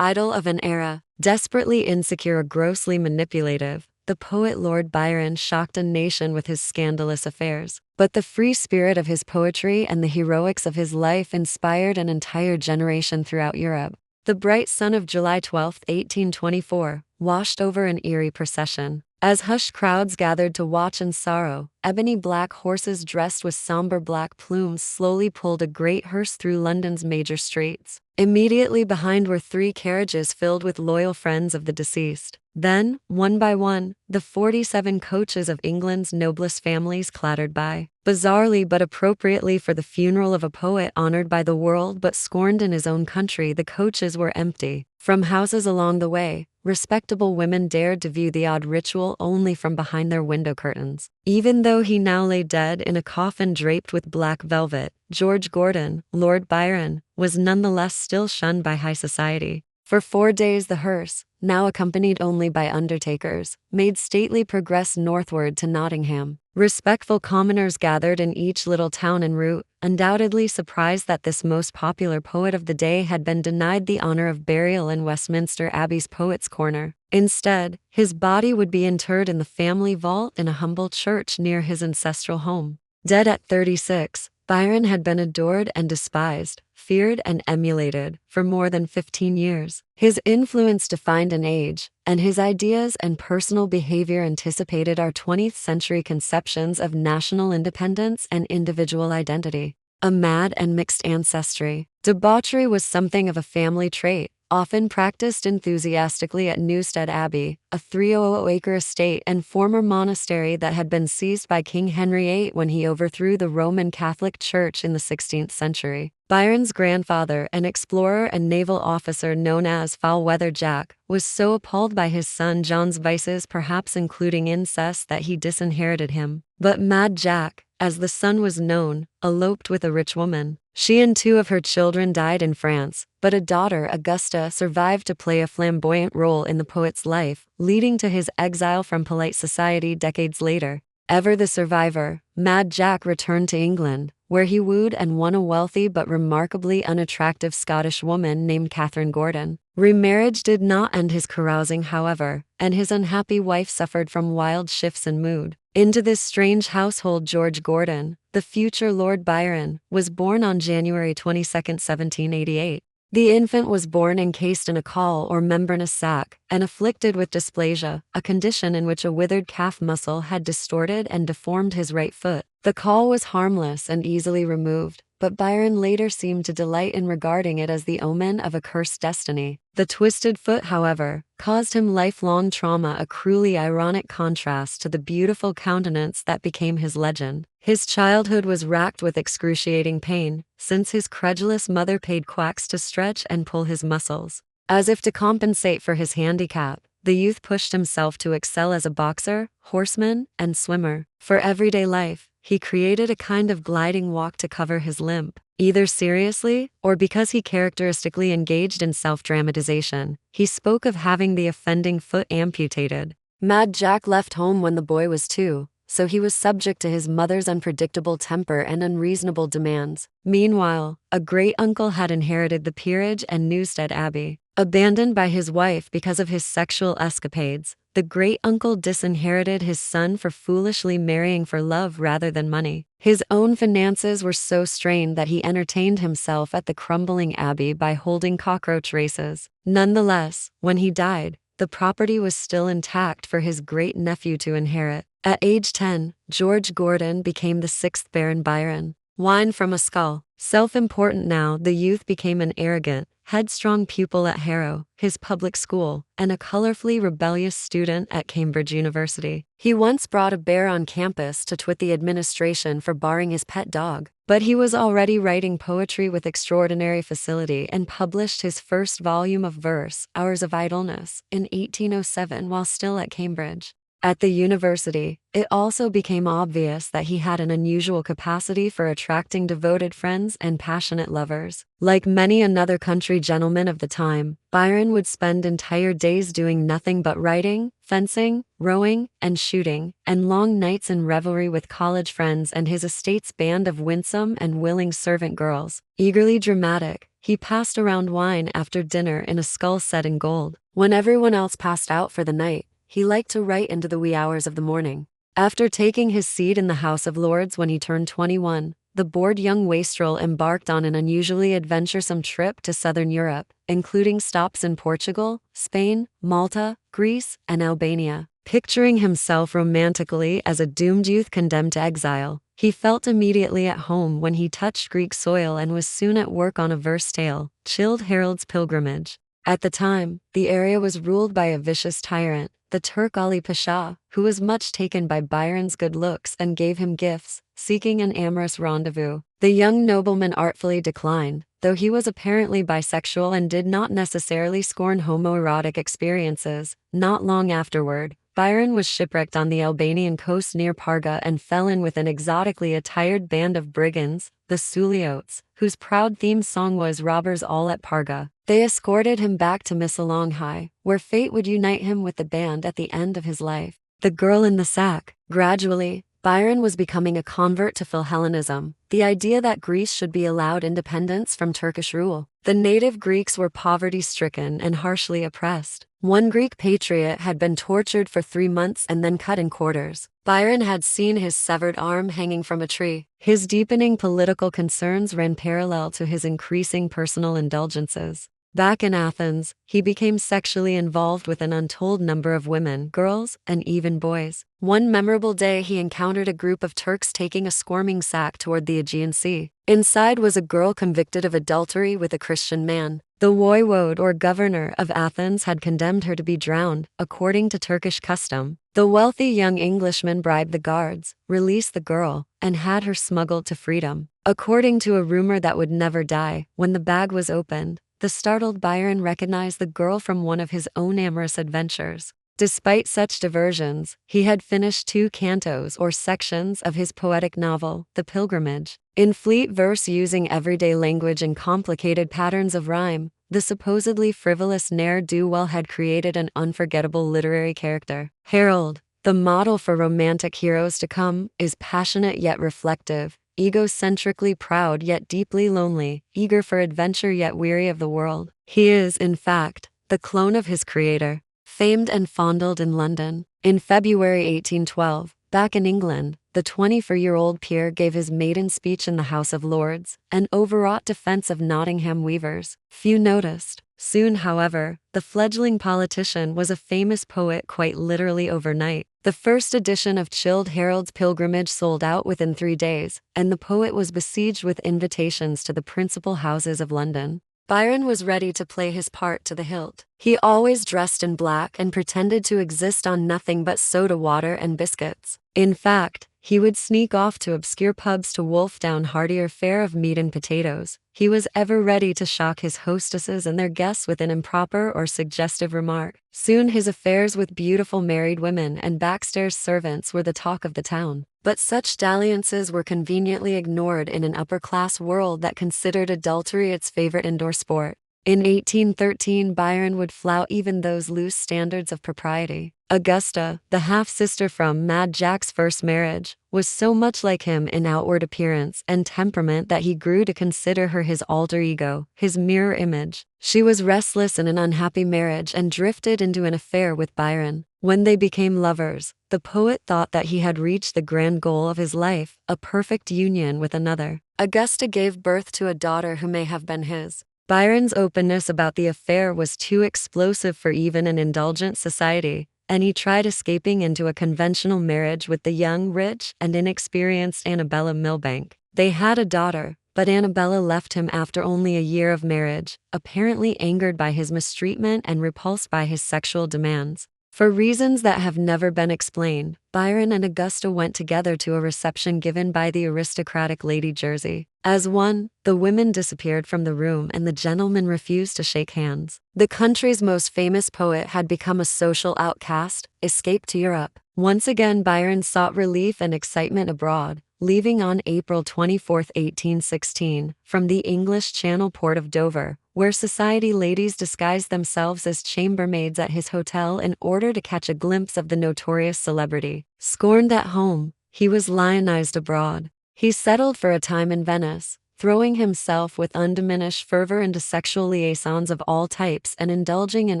Idol of an era, desperately insecure, grossly manipulative, the poet Lord Byron shocked a nation with his scandalous affairs. But the free spirit of his poetry and the heroics of his life inspired an entire generation throughout Europe. The bright sun of July 12, 1824, washed over an eerie procession. As hushed crowds gathered to watch in sorrow, ebony black horses dressed with somber black plumes slowly pulled a great hearse through London's major streets. Immediately behind were 3 carriages filled with loyal friends of the deceased. Then, one by one, the 47 coaches of England's noblest families clattered by. Bizarrely but appropriately for the funeral of a poet honored by the world but scorned in his own country, the coaches were empty. From houses along the way, respectable women dared to view the odd ritual only from behind their window curtains. Even though he now lay dead in a coffin draped with black velvet, George Gordon, Lord Byron, was nonetheless still shunned by high society. For 4 days the hearse, now accompanied only by undertakers, made stately progress northward to Nottingham. Respectful commoners gathered in each little town en route, undoubtedly surprised that this most popular poet of the day had been denied the honor of burial in Westminster Abbey's Poets' Corner. Instead, his body would be interred in the family vault in a humble church near his ancestral home. Dead at 36, Byron had been adored and despised, feared and emulated for more than 15 years. His influence defined an age, and his ideas and personal behavior anticipated our 20th century conceptions of national independence and individual identity. A mad and mixed ancestry. Debauchery was something of a family trait, often practiced enthusiastically at Newstead Abbey, a 300-acre estate and former monastery that had been seized by King Henry VIII when he overthrew the Roman Catholic Church in the 16th century. Byron's grandfather, an explorer and naval officer known as Foul-Weather Jack, was so appalled by his son John's vices, perhaps including incest, that he disinherited him. But Mad Jack, as the son was known, eloped with a rich woman. She and 2 of her children died in France, but a daughter, Augusta, survived to play a flamboyant role in the poet's life, leading to his exile from polite society decades later. Ever the survivor, Mad Jack returned to England, where he wooed and won a wealthy but remarkably unattractive Scottish woman named Catherine Gordon. Remarriage did not end his carousing, however, and his unhappy wife suffered from wild shifts in mood. Into this strange household George Gordon, the future Lord Byron, was born on January 22, 1788. The infant was born encased in a caul or membranous sac, and afflicted with dysplasia, a condition in which a withered calf muscle had distorted and deformed his right foot. The caul was harmless and easily removed, but Byron later seemed to delight in regarding it as the omen of a cursed destiny. The twisted foot, however, caused him lifelong trauma, a cruelly ironic contrast to the beautiful countenance that became his legend. His childhood was racked with excruciating pain, since his credulous mother paid quacks to stretch and pull his muscles. As if to compensate for his handicap, the youth pushed himself to excel as a boxer, horseman, and swimmer. For everyday life, he created a kind of gliding walk to cover his limp. Either seriously, or because he characteristically engaged in self-dramatization, he spoke of having the offending foot amputated. Mad Jack left home when the boy was 2, so he was subject to his mother's unpredictable temper and unreasonable demands. Meanwhile, a great-uncle had inherited the peerage and Newstead Abbey. Abandoned by his wife because of his sexual escapades, the great-uncle disinherited his son for foolishly marrying for love rather than money. His own finances were so strained that he entertained himself at the crumbling abbey by holding cockroach races. Nonetheless, when he died, the property was still intact for his great-nephew to inherit. At age 10, George Gordon became the 6th Baron Byron. Wine from a skull. Self-important now, the youth became an arrogant, headstrong pupil at Harrow, his public school, and a colorfully rebellious student at Cambridge University. He once brought a bear on campus to twit the administration for barring his pet dog, but he was already writing poetry with extraordinary facility and published his first volume of verse, Hours of Idleness, in 1807 while still at Cambridge. At the university, it also became obvious that he had an unusual capacity for attracting devoted friends and passionate lovers. Like many another country gentleman of the time, Byron would spend entire days doing nothing but writing, fencing, rowing, and shooting, and long nights in revelry with college friends and his estate's band of winsome and willing servant girls. Eagerly dramatic, he passed around wine after dinner in a skull set in gold. When everyone else passed out for the night, he liked to write into the wee hours of the morning. After taking his seat in the House of Lords when he turned 21, the bored young wastrel embarked on an unusually adventuresome trip to southern Europe, including stops in Portugal, Spain, Malta, Greece, and Albania. Picturing himself romantically as a doomed youth condemned to exile, he felt immediately at home when he touched Greek soil and was soon at work on a verse tale, Childe Harold's Pilgrimage. At the time, the area was ruled by a vicious tyrant, the Turk Ali Pasha, who was much taken by Byron's good looks and gave him gifts, seeking an amorous rendezvous. The young nobleman artfully declined, though he was apparently bisexual and did not necessarily scorn homoerotic experiences. Not long afterward, Byron was shipwrecked on the Albanian coast near Parga and fell in with an exotically attired band of brigands, the Suliotes, whose proud theme song was "Robbers All at Parga." They escorted him back to Missolonghi, where fate would unite him with the band at the end of his life. The girl in the sack. Gradually, Byron was becoming a convert to Philhellenism, the idea that Greece should be allowed independence from Turkish rule. The native Greeks were poverty-stricken and harshly oppressed. One Greek patriot had been tortured for 3 months and then cut in quarters. Byron had seen his severed arm hanging from a tree. His deepening political concerns ran parallel to his increasing personal indulgences. Back in Athens, he became sexually involved with an untold number of women, girls, and even boys. One memorable day he encountered a group of Turks taking a squirming sack toward the Aegean Sea. Inside was a girl convicted of adultery with a Christian man. The voivode or governor of Athens had condemned her to be drowned, according to Turkish custom. The wealthy young Englishman bribed the guards, released the girl, and had her smuggled to freedom. According to a rumor that would never die, when the bag was opened, the startled Byron recognized the girl from one of his own amorous adventures. Despite such diversions, he had finished 2 cantos or sections of his poetic novel, The Pilgrimage. In fleet verse using everyday language and complicated patterns of rhyme, the supposedly frivolous ne'er-do-well had created an unforgettable literary character. Harold, the model for romantic heroes to come, is passionate yet reflective, egocentrically proud yet deeply lonely, eager for adventure yet weary of the world. He is, in fact, the clone of his creator. Famed and fondled in London. In February 1812, back in England, the 24-year-old peer gave his maiden speech in the House of Lords, an overwrought defense of Nottingham weavers. Few noticed. Soon, however, the fledgling politician was a famous poet quite literally overnight. The first edition of Childe Harold's Pilgrimage sold out within 3 days, and the poet was besieged with invitations to the principal houses of London. Byron was ready to play his part to the hilt. He always dressed in black and pretended to exist on nothing but soda water and biscuits. In fact, he would sneak off to obscure pubs to wolf down heartier fare of meat and potatoes. He was ever ready to shock his hostesses and their guests with an improper or suggestive remark. Soon his affairs with beautiful married women and backstairs servants were the talk of the town. But such dalliances were conveniently ignored in an upper-class world that considered adultery its favorite indoor sport. In 1813, Byron would flout even those loose standards of propriety. Augusta, the half-sister from Mad Jack's first marriage, was so much like him in outward appearance and temperament that he grew to consider her his alter ego, his mirror image. She was restless in an unhappy marriage and drifted into an affair with Byron. When they became lovers, the poet thought that he had reached the grand goal of his life, a perfect union with another. Augusta gave birth to a daughter who may have been his. Byron's openness about the affair was too explosive for even an indulgent society, and he tried escaping into a conventional marriage with the young, rich, and inexperienced Annabella Milbank. They had a daughter, but Annabella left him after only a year of marriage, apparently angered by his mistreatment and repulsed by his sexual demands. For reasons that have never been explained, Byron and Augusta went together to a reception given by the aristocratic Lady Jersey. As one, the women disappeared from the room and the gentlemen refused to shake hands. The country's most famous poet had become a social outcast, escaped to Europe. Once again, Byron sought relief and excitement abroad, leaving on April 24, 1816, from the English Channel port of Dover, where society ladies disguised themselves as chambermaids at his hotel in order to catch a glimpse of the notorious celebrity. Scorned at home, he was lionized abroad. He settled for a time in Venice, throwing himself with undiminished fervor into sexual liaisons of all types and indulging in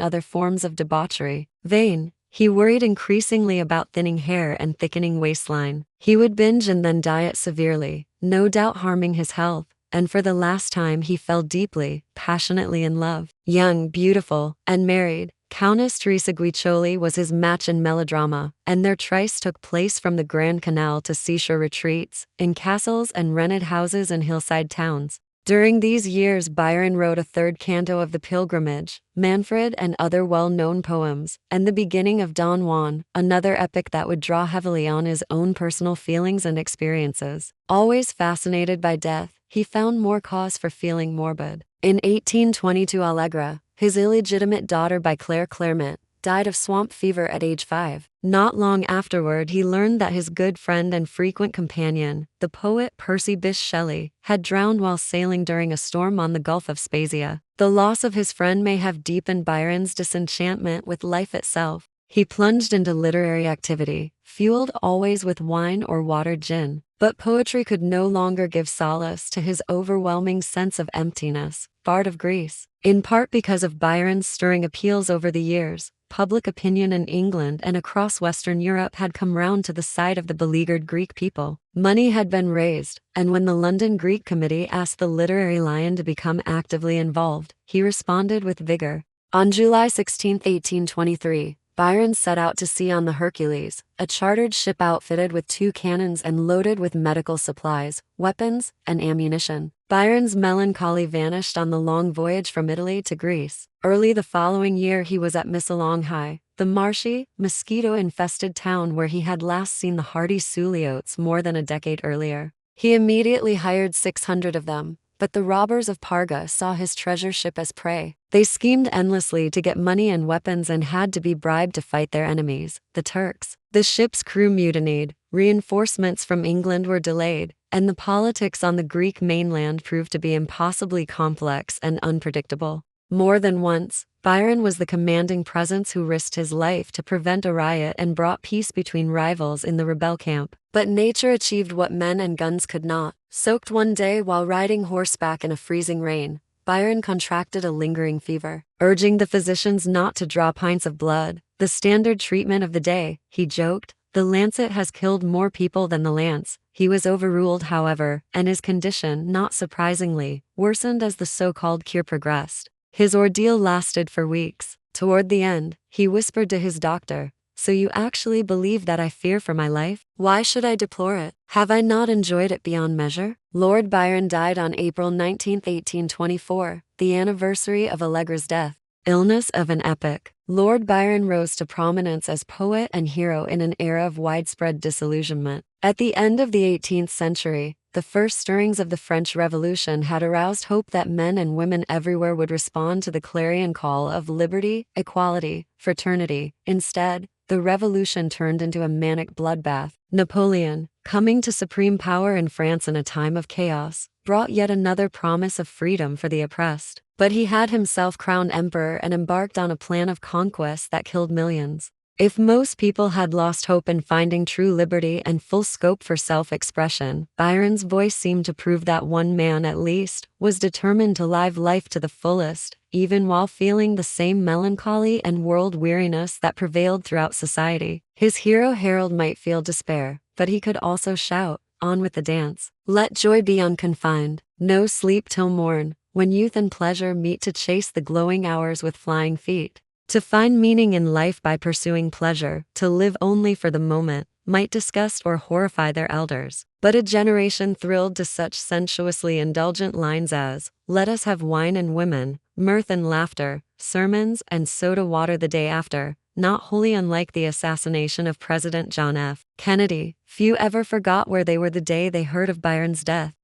other forms of debauchery. Vain, he worried increasingly about thinning hair and thickening waistline. He would binge and then diet severely, no doubt harming his health, and for the last time he fell deeply, passionately in love. Young, beautiful, and married, Countess Teresa Guiccioli was his match in melodrama, and their tryst took place from the Grand Canal to seashore retreats, in castles and rented houses in hillside towns. During these years, Byron wrote a third canto of The Pilgrimage, Manfred, and other well-known poems, and the beginning of Don Juan, another epic that would draw heavily on his own personal feelings and experiences. Always fascinated by death, he found more cause for feeling morbid. In 1822, Allegra, his illegitimate daughter by Claire Clairmont, died of swamp fever at age 5. Not long afterward, he learned that his good friend and frequent companion, the poet Percy Bysshe Shelley, had drowned while sailing during a storm on the Gulf of Spezia. The loss of his friend may have deepened Byron's disenchantment with life itself. He plunged into literary activity, fueled always with wine or watered gin. But poetry could no longer give solace to his overwhelming sense of emptiness. Bard of Greece. In part because of Byron's stirring appeals over the years, public opinion in England and across Western Europe had come round to the side of the beleaguered Greek people. Money had been raised, and when the London Greek Committee asked the literary lion to become actively involved, he responded with vigor. On July 16, 1823, Byron set out to sea on the Hercules, a chartered ship outfitted with 2 cannons and loaded with medical supplies, weapons, and ammunition. Byron's melancholy vanished on the long voyage from Italy to Greece. Early the following year, he was at Missolonghi, the marshy, mosquito-infested town where he had last seen the hardy Suliotes more than a decade earlier. He immediately hired 600 of them, but the robbers of Parga saw his treasure ship as prey. They schemed endlessly to get money and weapons and had to be bribed to fight their enemies, the Turks. The ship's crew mutinied, reinforcements from England were delayed, and the politics on the Greek mainland proved to be impossibly complex and unpredictable. More than once, Byron was the commanding presence who risked his life to prevent a riot and brought peace between rivals in the rebel camp. But nature achieved what men and guns could not. Soaked one day while riding horseback in a freezing rain, Byron contracted a lingering fever. Urging the physicians not to draw pints of blood, the standard treatment of the day, he joked, "The lancet has killed more people than the lance." He was overruled, however, and his condition, not surprisingly, worsened as the so-called cure progressed. His ordeal lasted for weeks. Toward the end, he whispered to his doctor, "So you actually believe that I fear for my life? Why should I deplore it? Have I not enjoyed it beyond measure?" Lord Byron died on April 19, 1824, the anniversary of Allegra's death. Illness of an epoch. Lord Byron rose to prominence as poet and hero in an era of widespread disillusionment. At the end of the 18th century, the first stirrings of the French Revolution had aroused hope that men and women everywhere would respond to the clarion call of liberty, equality, fraternity. Instead, the revolution turned into a manic bloodbath. Napoleon, coming to supreme power in France in a time of chaos, brought yet another promise of freedom for the oppressed. But he had himself crowned emperor and embarked on a plan of conquest that killed millions. If most people had lost hope in finding true liberty and full scope for self-expression, Byron's voice seemed to prove that one man, at least, was determined to live life to the fullest, even while feeling the same melancholy and world-weariness that prevailed throughout society. His hero Harold might feel despair, but he could also shout, "On with the dance. Let joy be unconfined. No sleep till morn, when youth and pleasure meet to chase the glowing hours with flying feet." To find meaning in life by pursuing pleasure, to live only for the moment, might disgust or horrify their elders. But a generation thrilled to such sensuously indulgent lines as, "Let us have wine and women, mirth and laughter, sermons and soda water the day after," not wholly unlike the assassination of President John F. Kennedy. Few ever forgot where they were the day they heard of Byron's death.